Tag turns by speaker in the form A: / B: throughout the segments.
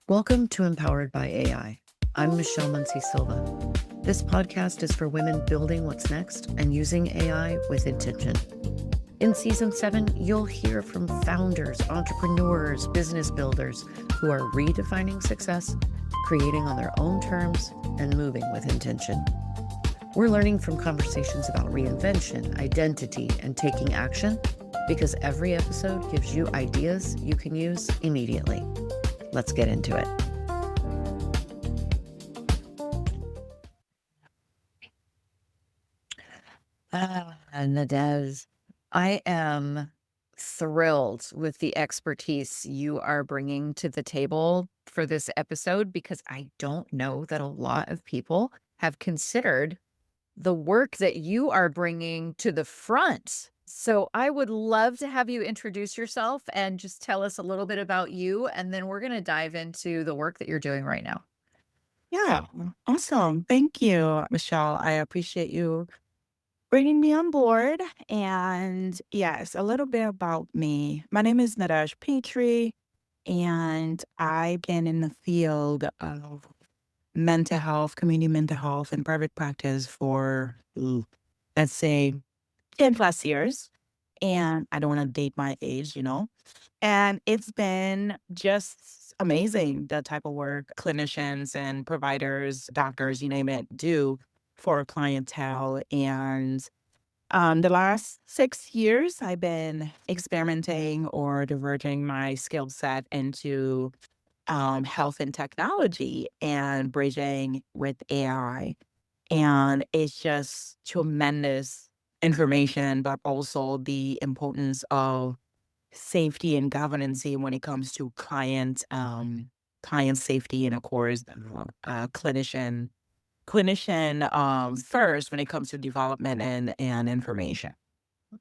A: Welcome to Empowered by AI. I'm Michelle Muncie Silva. This podcast is for women building what's next and using AI with intention. In Season 7, you'll hear from founders, entrepreneurs, business builders who are redefining success, creating on their own terms, and moving with intention. We're learning from conversations about reinvention, identity, and taking action because every episode gives you ideas you can use immediately. Let's get into it. Nadege, I am thrilled with the expertise you are bringing to the table for this episode because I don't know that a lot of people have considered the work that you are bringing to the front. So I would love to have you introduce yourself and just tell us a little bit about you, and then we're going to dive into the work that you're doing right now.
B: Yeah, awesome. Thank you, Michelle. I appreciate you bringing me on board. And yes, a little bit about me. My name is Nadege Petrie, and I've been in the field of mental health, community mental health, and private practice for, let's say, 10 plus years. And I don't want to date my age, And it's been just amazing the type of work clinicians and providers, doctors, you name it, do for clientele. And the last 6 years, I've been experimenting or diverging my skill set into health and technology and bridging with AI. And it's just tremendous information, but also the importance of safety and governance when it comes to client safety and of course clinician first when it comes to development and information.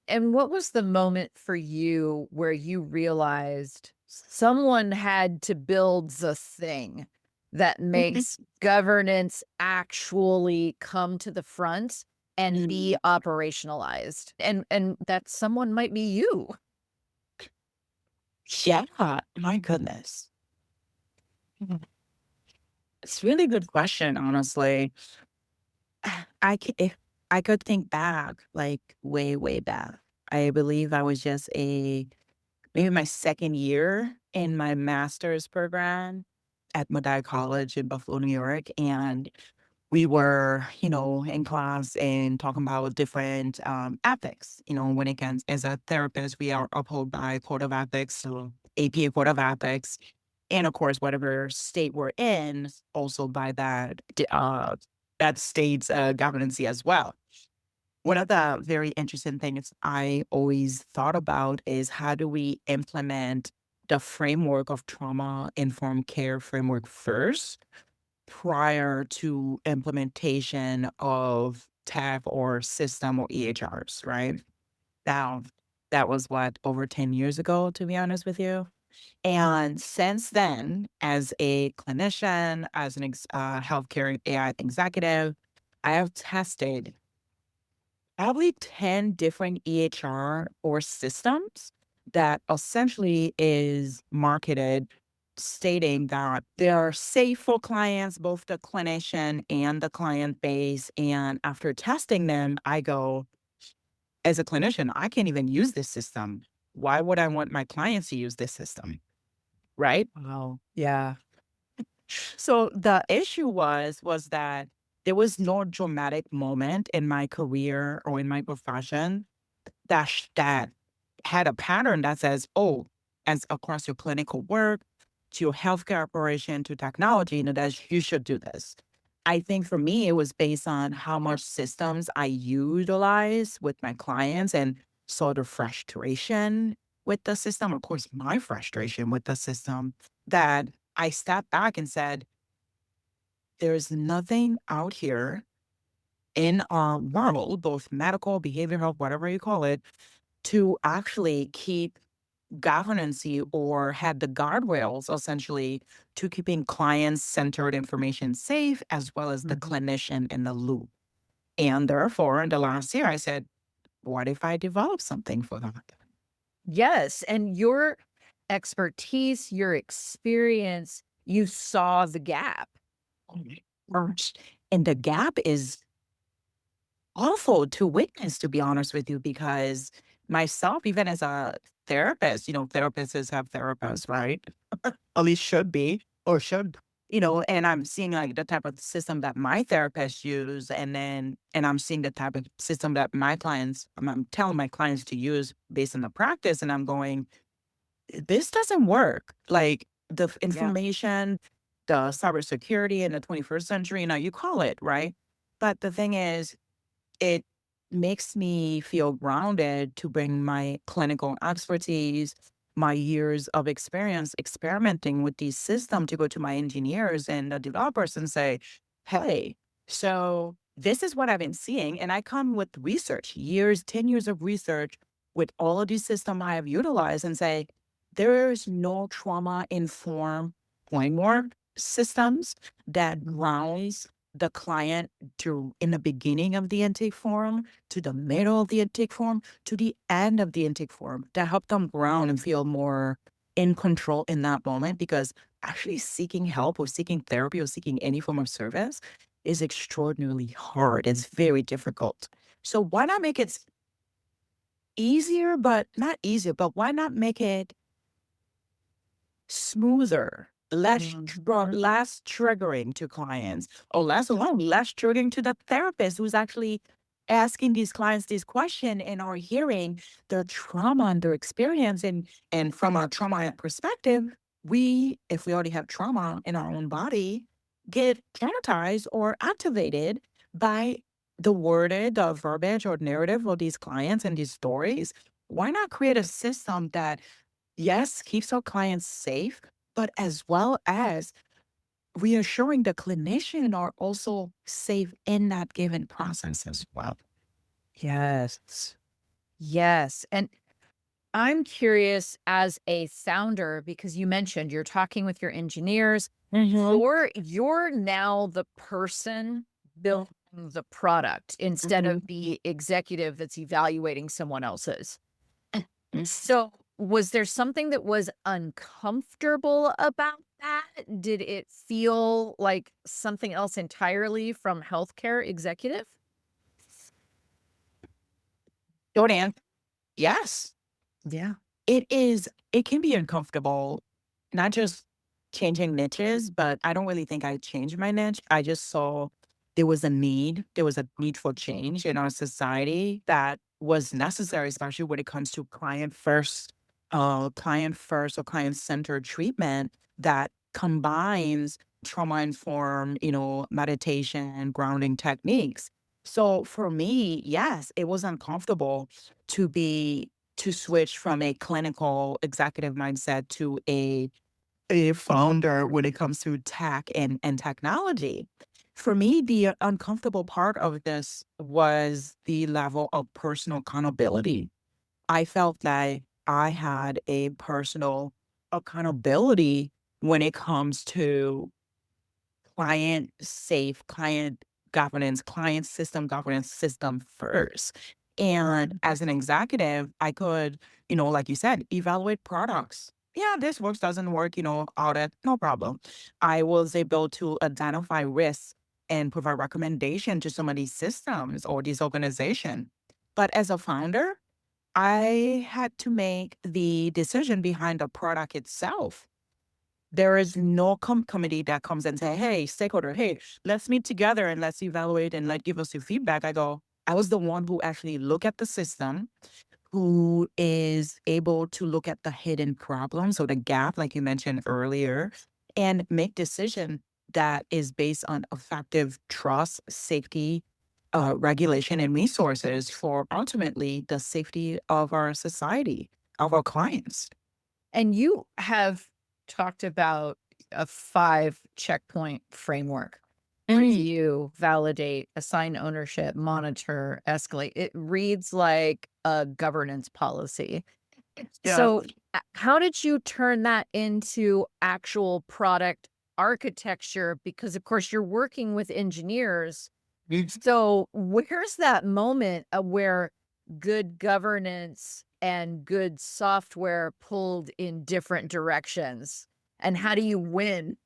A: And what was the moment for you where you realized someone had to build the thing that makes governance actually come to the front and be operationalized? And that someone might be you.
B: Yeah, my goodness. It's a really good question, honestly. If I could think back, like way, way back. I believe I was just maybe my second year in my master's program at Nadege College in Buffalo, New York. And we were, in class and talking about different ethics. When it comes as a therapist, we are upheld by Code of Ethics, so APA Code of Ethics. And of course, whatever state we're in, also by that state's governance as well. One of the very interesting things I always thought about is how do we implement the framework of trauma-informed care framework first prior to implementation of tech or system or EHRs, right? Now, that was what, over 10 years ago, to be honest with you. And since then, as a clinician, as an healthcare AI executive, I have tested probably 10 different EHR or systems that essentially is marketed stating that they are safe for clients, both the clinician and the client base. And after testing them, I go, as a clinician, I can't even use this system. Why would I want my clients to use this system? Right?
A: Wow. Yeah.
B: So the issue was that there was no dramatic moment in my career or in my profession that had a pattern that says, oh, as across your clinical work, to your healthcare operation, to technology, that you should do this. I think for me, it was based on how much systems I utilize with my clients and sort of frustration with the system. Of course, my frustration with the system that I stepped back and said, there's nothing out here in our world, both medical, behavioral health, whatever you call it, to actually keep governance or have the guardrails essentially to keeping client-centered information safe as well as the clinician in the loop. And therefore, in the last year, I said, what if I develop something for that?
A: Yes. And your expertise, your experience
B: you saw the gap first. And the gap is awful to witness, to be honest with you, because myself, even as a therapist, therapists have therapists, right? At least should be, or should, and I'm seeing like the type of system that my therapists use, and I'm seeing the type of system that I'm telling my clients to use based on the practice, and I'm going, this doesn't work. Like the information, the cybersecurity in the 21st century, you call it, right? But the thing is, it makes me feel grounded to bring my clinical expertise, my years of experience experimenting with these systems to go to my engineers and the developers and say, hey, so this is what I've been seeing. And I come with research, 10 years of research with all of these systems I have utilized and say, there's no trauma-informed framework systems that grounds the client in the beginning of the intake form, to the middle of the intake form, to the end of the intake form, to help them ground and feel more in control in that moment. Because actually seeking help or seeking therapy or seeking any form of service is extraordinarily hard. It's very difficult. So why not make it easier, but not easier, but why not make it smoother, less less triggering to clients, or less triggering to the therapist who's actually asking these clients this question and are hearing their trauma and their experience. And from a trauma perspective, if we already have trauma in our own body, get traumatized or activated by the verbiage or narrative of these clients and these stories. Why not create a system that, yes, keeps our clients safe, but as well as reassuring the clinician are also safe in that given process as well.
C: Yes. Yes. And I'm curious as a founder, because you mentioned you're talking with your engineers. You're now the person building the product instead of the executive that's evaluating someone else's. So was there something that was uncomfortable about that? Did it feel like something else entirely from healthcare executive?
B: Short answer, yes.
A: Yeah.
B: It can be uncomfortable, not just changing niches, but I don't really think I changed my niche. I just saw there was a need. There was a need for change in our society that was necessary, especially when it comes to client first or client centered treatment that combines trauma informed, meditation, grounding techniques. So for me, yes, it was uncomfortable to switch from a clinical executive mindset to a founder when it comes to tech and technology. For me, the uncomfortable part of this was the level of personal accountability. I felt like I had a personal accountability when it comes to client safe, client governance system first. And as an executive, I could, like you said, evaluate products. Yeah, this works, doesn't work, audit, no problem. I was able to identify risks and provide recommendation to some of these systems or these organizations. But as a founder, I had to make the decision behind the product itself. There is no committee that comes and say, hey, stakeholder, hey, let's meet together and let's evaluate and give us your feedback. I was the one who actually look at the system, who is able to look at the hidden problems or the gap, like you mentioned earlier, and make decision that is based on effective trust, safety, regulation, and resources for ultimately the safety of our society, of our clients.
C: And you have talked about a 5 checkpoint framework. Review, validate, assign ownership, monitor, escalate. It reads like a governance policy.
B: Yeah.
C: So, how did you turn that into actual product architecture? Because, of course, you're working with engineers. So, where's that moment where good governance and good software pulled in different directions? And how do you win?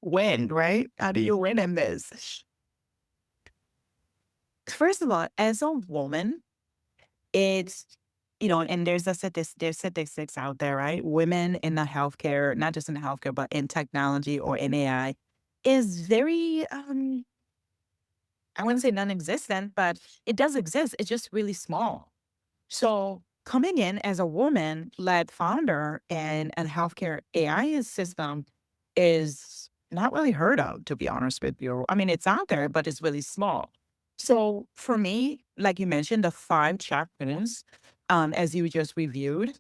B: win, right? How do you win in this? First of all, as a woman, it's, and there's statistics out there, right? Women in the healthcare, not just in healthcare, but in technology or in AI, is very, I wouldn't say non-existent, but it does exist. It's just really small. So coming in as a woman-led founder in a healthcare AI system is not really heard of, to be honest with you. I mean, it's out there, but it's really small. So for me, like you mentioned, the 5 chapters, as you just reviewed,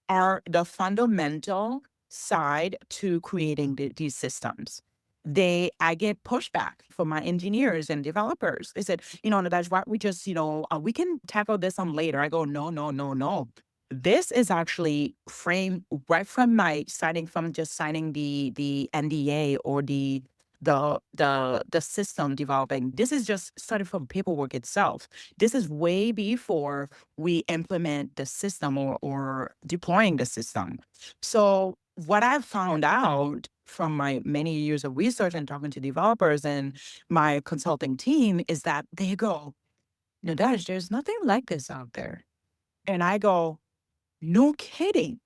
B: are the fundamental side to creating these systems. I get pushback from my engineers and developers. They said, Nadege, why don't we just, we can tackle this on later. I go, no, no, no, no. This is actually framed right from my signing, from just signing the NDA or the system developing. This is just started from paperwork itself. This is way before we implement the system or deploying the system. So what I've found out from my many years of research and talking to developers and my consulting team is that they go, Nadege, there's nothing like this out there. And I go, no kidding.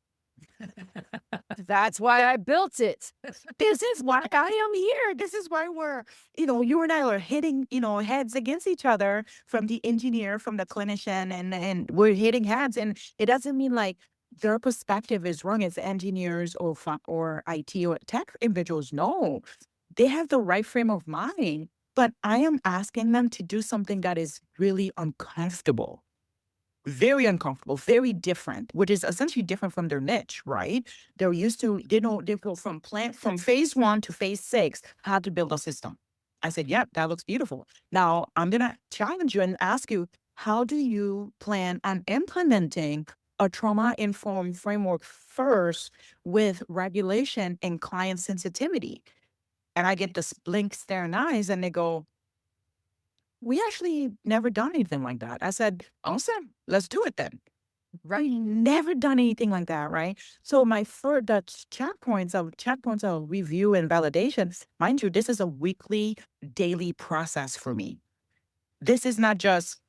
C: That's why I built it.
B: This is why I am here. This is why we're, you and I are hitting, heads against each other, from the engineer, from the clinician, and we're hitting heads. And it doesn't mean like their perspective is wrong as engineers or IT or tech individuals. No, they have the right frame of mind, but I am asking them to do something that is really uncomfortable. Very uncomfortable, very different, which is essentially different from their niche, right? They're used to, they go from phase 1 to phase 6, how to build a system. I said, yep, that looks beautiful. Now I'm going to challenge you and ask you, how do you plan on implementing a trauma-informed framework first with regulation and client sensitivity? And I get this blink, staring eyes, and they go, we actually never done anything like that. I said, awesome, let's do it then. Right? Never done anything like that, right? So my first checkpoints of review and validation, mind you, this is a weekly, daily process for me. This is not just,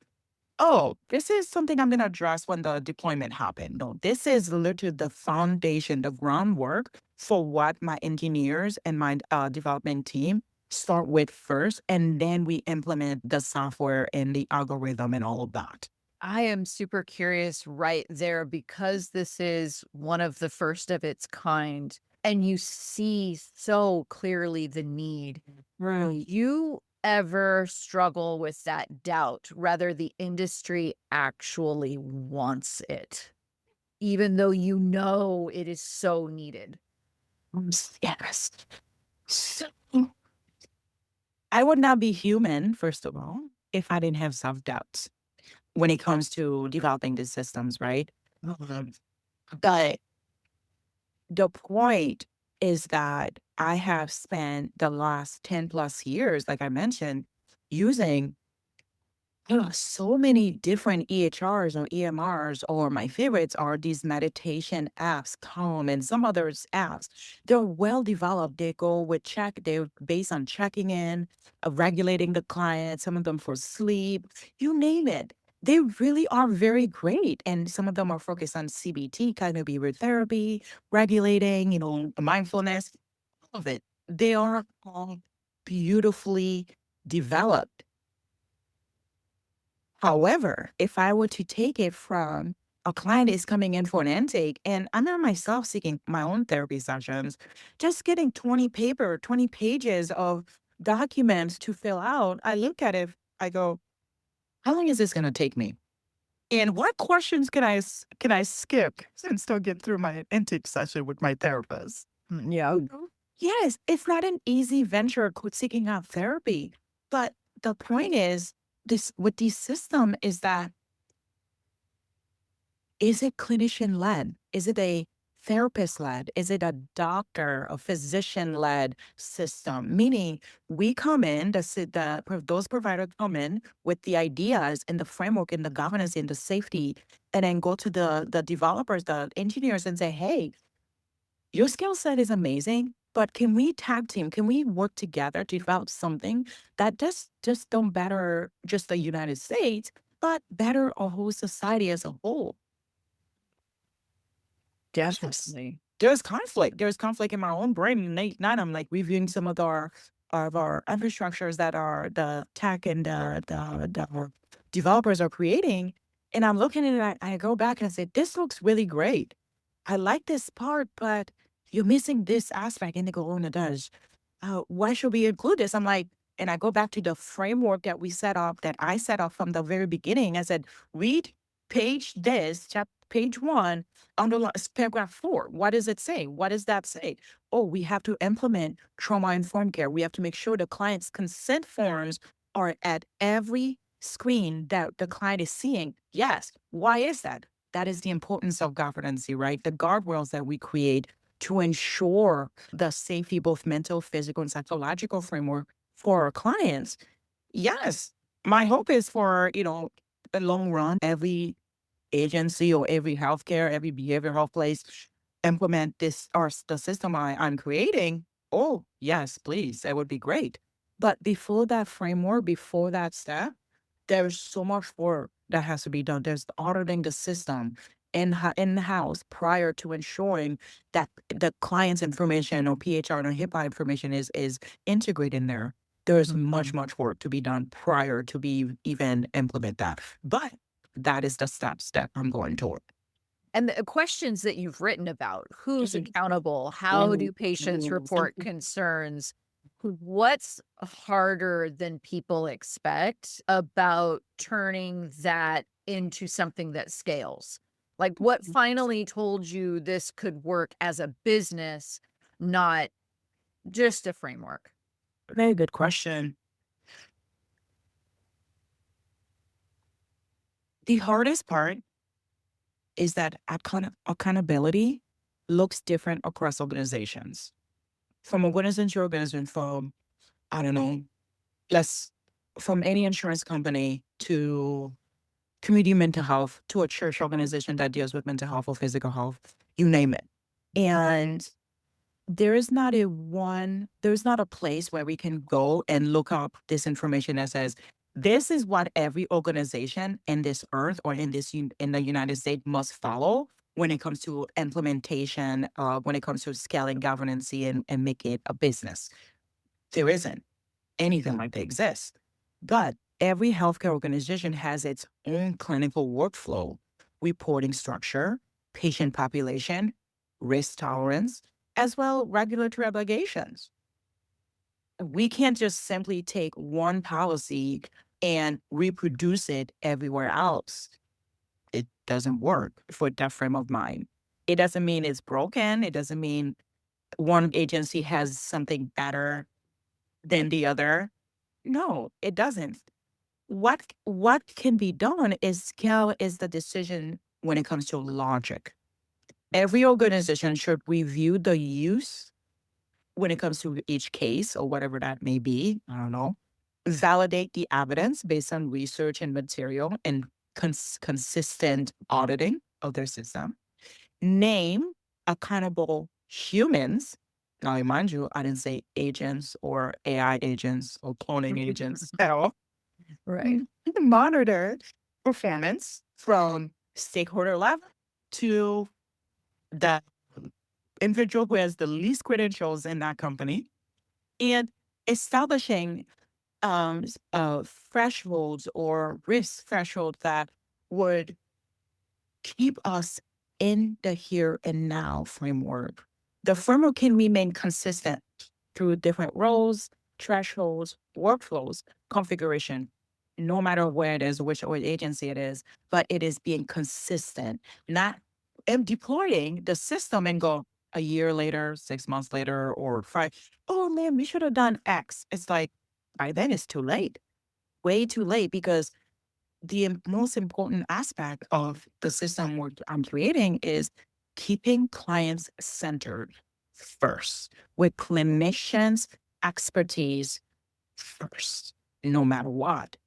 B: oh, this is something I'm going to address when the deployment happens. No, this is literally the foundation, the groundwork for what my engineers and my development team start with first, and then we implement the software and the algorithm and all of that.
C: I am super curious right there, because this is one of the first of its kind, and you see so clearly the need.
B: Right.
C: You ever struggle with that doubt, whether the industry actually wants it, even though you know it is so needed?
B: Yes. So, I would not be human, first of all, if I didn't have self-doubts when it comes to developing these systems, right? But the point is that I have spent the last 10 plus years, like I mentioned, using so many different EHRs or EMRs, or my favorites are these meditation apps, Calm, and some others apps. They're well developed. They're based on checking in, regulating the client, some of them for sleep, you name it. They really are very great. And some of them are focused on CBT, cognitive behavior therapy, regulating, mindfulness, all of it. They are all beautifully developed. However, if I were to take it from a client is coming in for an intake, and I'm not myself seeking my own therapy sessions, just getting 20 pages of documents to fill out, I look at it, I go, how long is this going to take me? And what questions can I skip and still get through my intake session with my therapist?
C: Yeah.
B: Yes, it's not an easy venture seeking out therapy. But the point is, with this system is that, is it clinician-led? Is it a therapist-led? Is it a doctor, a physician-led system? Meaning we come in, those providers come in with the ideas and the framework and the governance and the safety, and then go to the developers, the engineers, and say, hey, your skill set is amazing. but can we tag team? Can we work together to develop something that just don't better just the United States, but better our whole society as a whole? Yes.
C: Definitely.
B: There's conflict. There's conflict in my own brain. And late night, I'm like reviewing some of our infrastructures that are the tech and the developers are creating. And I'm looking at it, I go back and I say, this looks really great. I like this part, but you're missing this aspect. And they go, oh, no, does. Why should we include this? I'm like, and I go back to the framework that we set up, that I set up from the very beginning. I said, read page this, page 1, underline paragraph 4. What does it say? What does that say? Oh, we have to implement trauma-informed care. We have to make sure the client's consent forms are at every screen that the client is seeing. Yes. Why is that? That is the importance of governance, right? The guardrails that we create to ensure the safety, both mental, physical, and psychological framework for our clients. Yes. My hope is for, the long run, every agency or every healthcare, every behavioral health place implement this or the system I'm creating. Oh, yes, please. That would be great. But before that framework, before that step, there's so much work that has to be done. There's auditing the system in-house prior to ensuring that the client's information or PHR and HIPAA information is integrated in there. There's much work to be done prior to even implement that. But that is the steps that I'm going toward.
C: And the questions that you've written about, who's accountable? How do patients report concerns? What's harder than people expect about turning that into something that scales? Like, what finally told you this could work as a business, not just a framework?
B: Very good question. The hardest part is that accountability looks different across organizations. From organization to organization, from, I don't know, from any insurance company to community mental health to a church organization that deals with mental health or physical health, you name it. And there's not a place where we can go and look up this information that says, this is what every organization in this earth or in the United States must follow when it comes to implementation, when it comes to scaling governance and make it a business. There isn't anything like that exists. But every healthcare organization has its own clinical workflow, reporting structure, patient population, risk tolerance, as well regulatory obligations. We can't just simply take one policy and reproduce it everywhere else. It doesn't work for that frame of mind. It doesn't mean it's broken. It doesn't mean one agency has something better than the other. No, it doesn't. What can be done is scale is the decision when it comes to logic. Every organization should review the use when it comes to each case or whatever that may be. I don't know. Validate the evidence based on research and material and consistent auditing of their system. Name accountable humans. Now, mind you, I didn't say agents or AI agents or cloning agents at all.
C: Right.
B: Monitor performance from stakeholder level to the individual who has the least credentials in that company, and establishing thresholds or risk thresholds that would keep us in the here and now framework. The framework can remain consistent through different roles, thresholds, workflows, configuration, no matter where it is, which agency it is, but it is being consistent, not deploying the system and go a year later, 6 months later, or 5, oh man, we should have done X. It's like, by then it's too late, way too late, because the most important aspect of the system I'm creating is keeping clients centered first, with clinicians' expertise first, no matter what.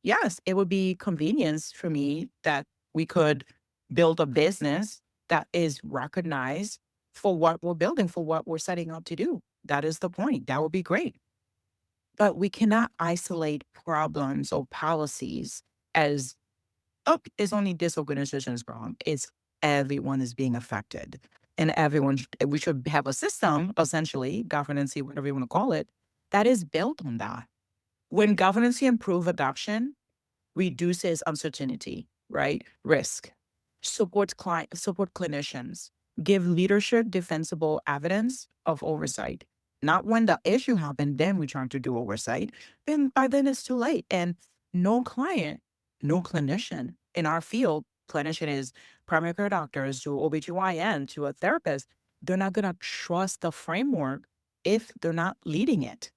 B: Yes, it would be convenience for me that we could build a business that is recognized for what we're building, for what we're setting out to do. That is the point. That would be great. But we cannot isolate problems or policies as, oh, it's only this organization's wrong. It's everyone is being affected. And we should have a system, essentially, governance, whatever you want to call it, that is built on that. When governance improve adoption, reduces uncertainty, right? Risk, support clinicians, give leadership defensible evidence of oversight. Not when the issue happened, then we're trying to do oversight. Then by then it's too late. And no client, no clinician in our field, clinician is primary care doctors to OBGYN to a therapist, they're not going to trust the framework if they're not leading it.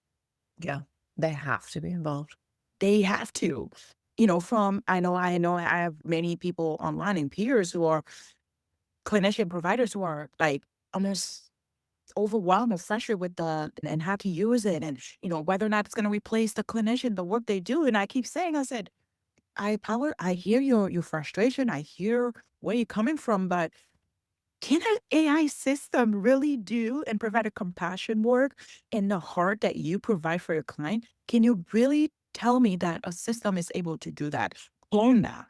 A: Yeah, they have to be involved.
B: They have to. I know I have many people online and peers who are clinician providers who are like almost overwhelmed or frustrated with and how to use it and, whether or not it's going to replace the clinician, the work they do. And I keep saying, I said, I hear your frustration. I hear where you're coming from, but can an AI system really do and provide a compassion work in the heart that you provide for your client? Can you really tell me that a system is able to do that? Clone that?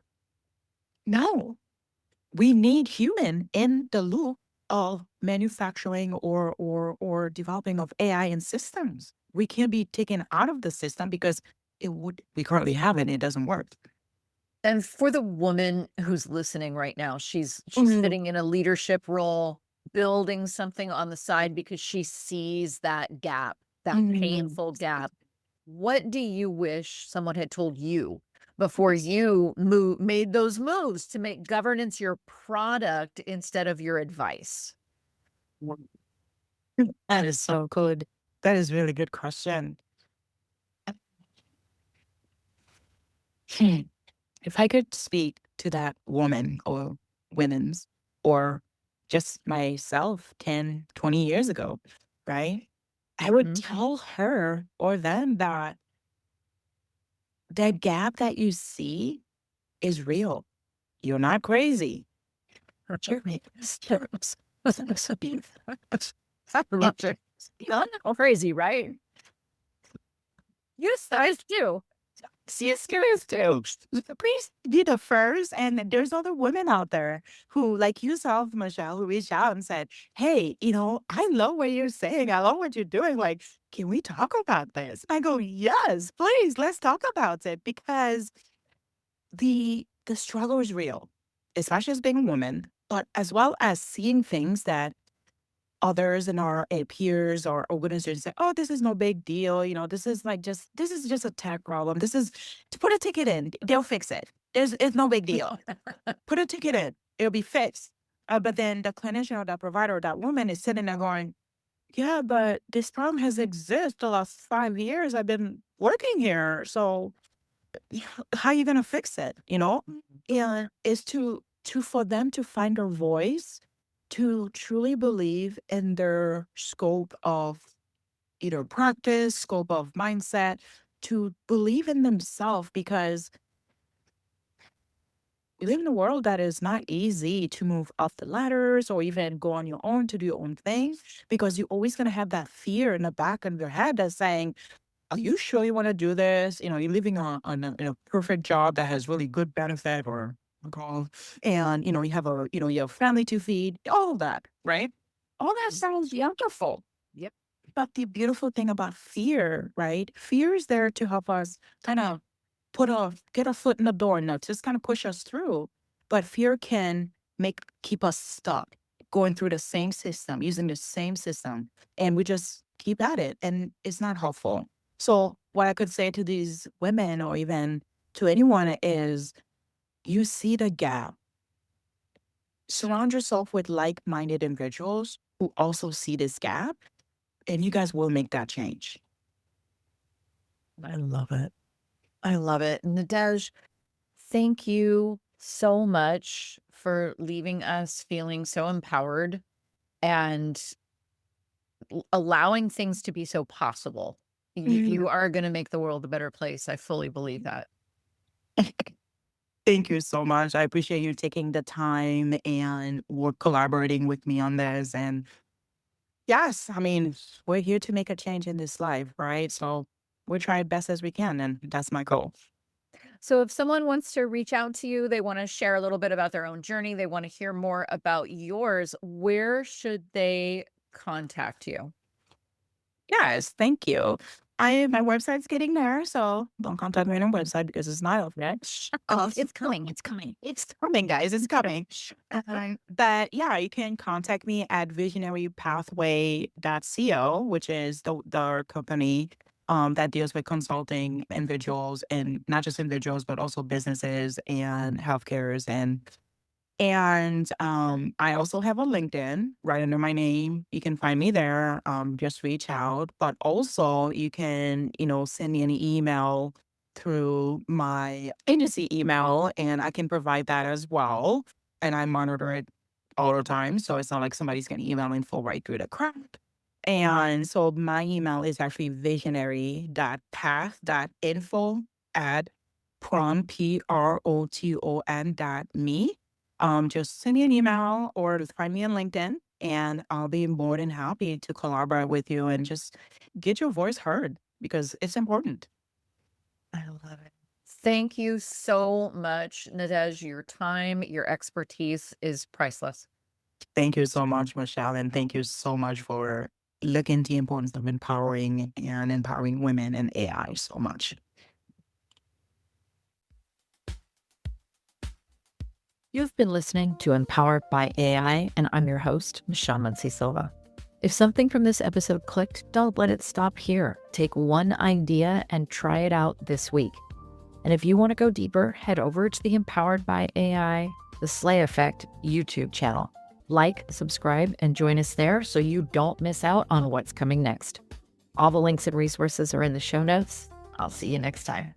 B: No. We need human in the loop of manufacturing or developing of AI and systems. We can't be taken out of the system because we currently have it. It doesn't work.
C: And for the woman who's listening right now, she's sitting in a leadership role, building something on the side because she sees that gap, that painful gap. What do you wish someone had told you before you made those moves to make governance your product instead of your advice?
B: That is so good. That is a really good question. If I could speak to that woman or women's or just myself 10, 20 years ago, right? I would tell her or them that the gap that you see is real. You're not crazy. You're
C: not crazy, right? Yes, I do.
B: See, it's curious too. Please be the first. And there's other women out there who, like yourself, Michelle, who reached out and said, hey, I love what you're saying. I love what you're doing. Like, can we talk about this? I go, yes, please, let's talk about it because the struggle is real, especially as being a woman, but as well as seeing things that others in our peers or organizations say, oh, this is no big deal. This is just a tech problem. This is to put a ticket in. They'll fix it. It's no big deal. Put a ticket in. It'll be fixed. But then the clinician or the provider or that woman is sitting there going, yeah, but this problem has existed the last 5 years. I've been working here. So how are you going to fix it? And it's for them to find their voice, to truly believe in their scope of either practice, scope of mindset, to believe in themselves because we live in a world that is not easy to move up the ladders or even go on your own to do your own thing because you're always going to have that fear in the back of your head that's saying, are you sure you want to do this? You're living in a perfect job that has really good benefit or and you have a family to feed, all that, right? All that sounds wonderful.
C: Yep.
B: But the beautiful thing about fear, right? Fear is there to help us kind of get a foot in the door, not just kind of push us through. But fear can keep us stuck, going through the same system, using the same system, and we just keep at it, and it's not helpful. So what I could say to these women or even to anyone is, you see the gap. Surround yourself with like-minded individuals who also see this gap, and you guys will make that change.
A: I love it.
C: I love it. Nadege, thank you so much for leaving us feeling so empowered and allowing things to be so possible. You are going to make the world a better place. I fully believe that.
B: Thank you so much. I appreciate you taking the time and collaborating with me on this. And Yes, I mean, we're here to make a change in this life, right? So we try best as we can, and that's my goal.
C: So if someone wants to reach out to you, they want to share a little bit about their own journey, they want to hear more about yours, where should they contact you?
B: Yes, thank you. My website's getting there, so don't contact me on the website because it's not up yet.
C: It's coming. It's coming.
B: It's coming, guys. It's coming. But yeah, you can contact me at visionarypathway.co, which is the company that deals with consulting individuals, and not just individuals, but also businesses and healthcares. And I also have a LinkedIn right under my name. You can find me there. Just reach out. But also you can, send me an email through my agency email, and I can provide that as well. And I monitor it all the time. So it's not like somebody's going to email me full right through the crap. And so my email is actually visionary.path.info at proton.me. Just send me an email or just find me on LinkedIn, and I'll be more than happy to collaborate with you and just get your voice heard because it's important.
C: I love it. Thank you so much, Nadege. Your time, your expertise is priceless.
B: Thank you so much, Michelle, and thank you so much for looking at the importance of empowering women in AI so much.
C: You've been listening to Empowered by AI, and I'm your host, Michelle Muncy Silva. If something from this episode clicked, don't let it stop here. Take one idea and try it out this week. And if you want to go deeper, head over to the Empowered by AI, the Slay Effect YouTube channel. Like, subscribe, and join us there so you don't miss out on what's coming next. All the links and resources are in the show notes. I'll see you next time.